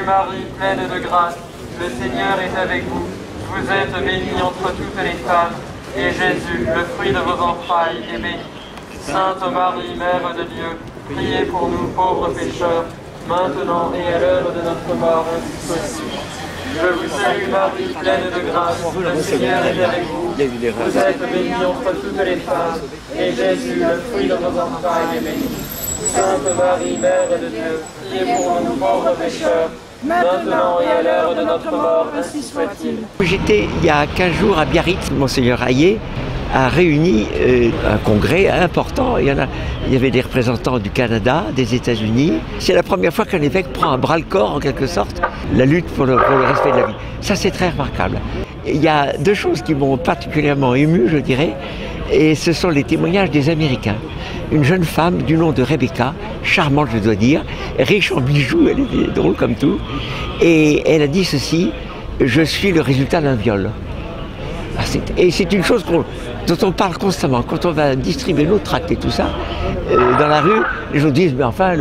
salue Marie, pleine de grâce, le Seigneur est avec vous. Vous êtes bénie entre toutes les femmes, et Jésus, le fruit de vos entrailles, est béni. Sainte Marie, Mère de Dieu, priez pour nous pauvres pécheurs, maintenant et à l'heure de notre mort, ainsi soit-il. Je vous salue Marie, pleine de grâce, le Seigneur est avec vous. Vous êtes bénie entre toutes les femmes, et Jésus, le fruit de vos entrailles, est béni. Sainte Marie, Mère de Dieu, priez pour nous pauvres pécheurs, maintenant et à l'heure de notre mort, ainsi soit-il. J'étais il y a 15 jours à Biarritz, Monseigneur Hayet a réuni un congrès important. Il y avait des représentants du Canada, des États-Unis. C'est la première fois qu'un évêque prend à bras le corps, en quelque sorte, la lutte pour le respect de la vie. Ça, c'est très remarquable. Il y a deux choses qui m'ont particulièrement ému, je dirais, et ce sont les témoignages des Américains. Une jeune femme du nom de Rebecca, charmante je dois dire, riche en bijoux, elle était drôle comme tout, et elle a dit ceci: je suis le résultat d'un viol. Et c'est une chose dont on parle constamment. Quand on va distribuer nos tracts et tout ça, dans la rue, les gens disent, mais enfin,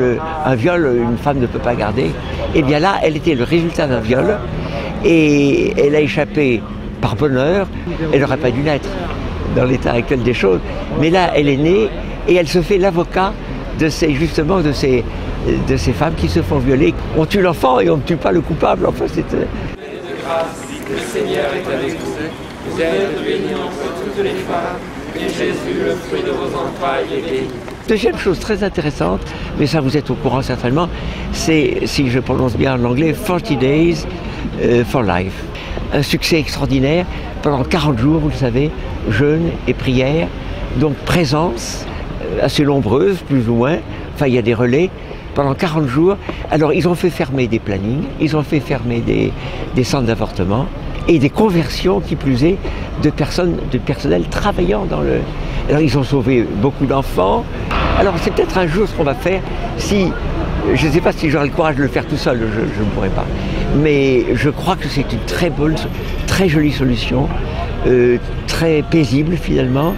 un viol, une femme ne peut pas garder. Eh bien là, elle était le résultat d'un viol, et elle a échappé par bonheur. Elle n'aurait pas dû naître dans l'état actuel des choses. Mais là, elle est née, et elle se fait l'avocat de ces femmes qui se font violer. On tue l'enfant et on ne tue pas le coupable. Enfin, c'est... Le Seigneur est avec vous. Vous êtes bénie entre toutes les femmes, et Jésus, le fruit de vos entrailles, est béni. Deuxième chose très intéressante, mais ça vous êtes au courant certainement, c'est, si je prononce bien en anglais, 40 Days for Life. Un succès extraordinaire pendant 40 jours, vous le savez, jeûne et prière, donc présence assez nombreuse, plus ou moins, enfin il y a des relais, pendant 40 jours. Alors ils ont fait fermer des plannings, ils ont fait fermer des centres d'avortement, et des conversions, qui plus est, de personnel travaillant dans le... Alors ils ont sauvé beaucoup d'enfants. Alors c'est peut-être un jour ce qu'on va faire, si... Je ne sais pas si j'aurai le courage de le faire tout seul, je ne pourrai pas. Mais je crois que c'est une très bonne, très jolie solution, très paisible finalement.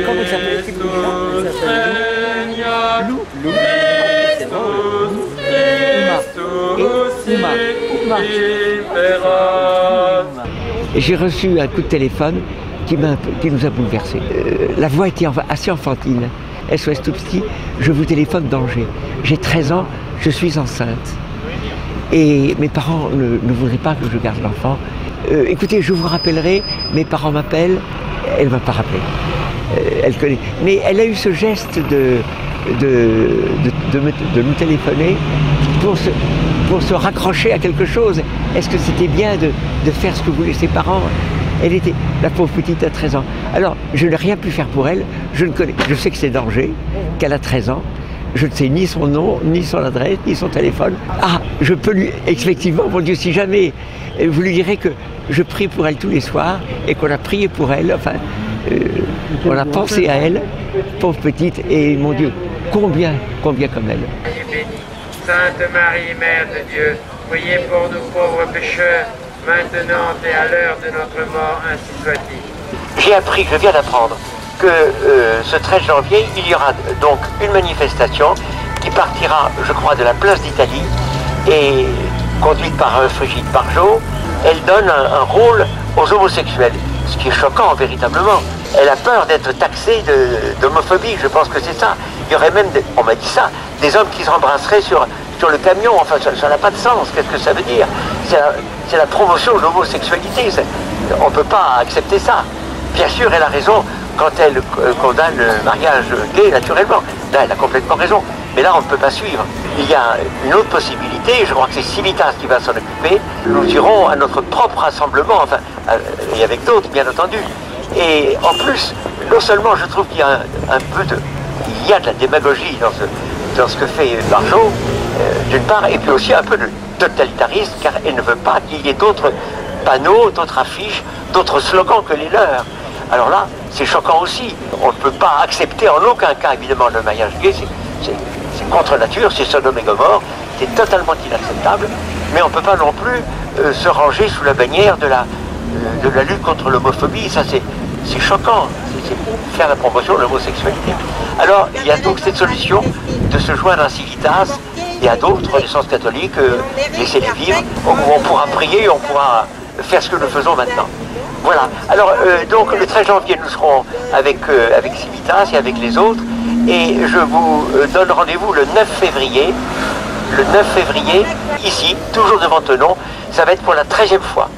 Comment il s'appelle? J'ai reçu un coup de téléphone qui nous a bouleversés. La voix était assez enfantine. SOS tout petit, je vous téléphone d'Angers. J'ai 13 ans, je suis enceinte. Et mes parents ne voudraient pas que je garde l'enfant. Écoutez, je vous rappellerai, mes parents m'appellent, elle ne m'a pas rappelé. Elle connaît. Mais elle a eu ce geste de nous téléphoner pour se raccrocher à quelque chose. Est-ce que c'était bien de faire ce que voulaient ses parents? Elle était, la pauvre petite, à 13 ans. Alors, je n'ai rien pu faire pour elle. Je sais que c'est danger, qu'elle a 13 ans. Je ne sais ni son nom, ni son adresse, ni son téléphone. Ah, je peux lui, effectivement, mon Dieu, si jamais, vous lui direz que je prie pour elle tous les soirs et qu'on a prié pour elle, enfin, on a pensé à elle, pauvre petite, et mon Dieu, combien comme elle. Sainte Marie, Mère de Dieu, priez pour nous pauvres pécheurs, maintenant et à l'heure de notre mort, ainsi soit-il. J'ai appris, je viens d'apprendre, que ce 13 janvier, il y aura donc une manifestation qui partira, je crois, de la place d'Italie et conduite par Frigide Barjot. Elle donne un rôle aux homosexuels, ce qui est choquant véritablement. Elle a peur d'être taxée d'homophobie, je pense que c'est ça. Il y aurait même, on m'a dit ça, des hommes qui s'embrasseraient sur le camion, enfin ça n'a pas de sens, qu'est-ce que ça veut dire? C'est la promotion de l'homosexualité, on ne peut pas accepter ça. Bien sûr, elle a raison quand elle condamne le mariage gay, naturellement. Là, elle a complètement raison. Mais là, on ne peut pas suivre. Il y a une autre possibilité, je crois que c'est Civitas qui va s'en occuper. Nous irons à notre propre rassemblement, enfin, et avec d'autres, bien entendu. Et en plus, non seulement je trouve qu'il y a il y a de la démagogie dans ce que fait Barjot, d'une part, et puis aussi un peu de totalitarisme, car elle ne veut pas qu'il y ait d'autres panneaux, d'autres affiches, d'autres slogans que les leurs. Alors là, c'est choquant aussi. On ne peut pas accepter en aucun cas, évidemment, le mariage gay. C'est contre nature, c'est Sodome et Gomorrhe, c'est totalement inacceptable. Mais on ne peut pas non plus se ranger sous la bannière de de la lutte contre l'homophobie. Ça, c'est choquant. C'est faire la promotion de l'homosexualité. Alors, il y a donc cette solution de se joindre à Civitas et à d'autres renaissances catholiques, laissez-les vivre. On pourra prier, on pourra faire ce que nous faisons maintenant. Voilà. Alors, donc, le 13 janvier, nous serons avec Civitas et avec les autres. Et je vous donne rendez-vous le 9 février. Le 9 février, ici, toujours devant Tenon. Ça va être pour la 13e fois.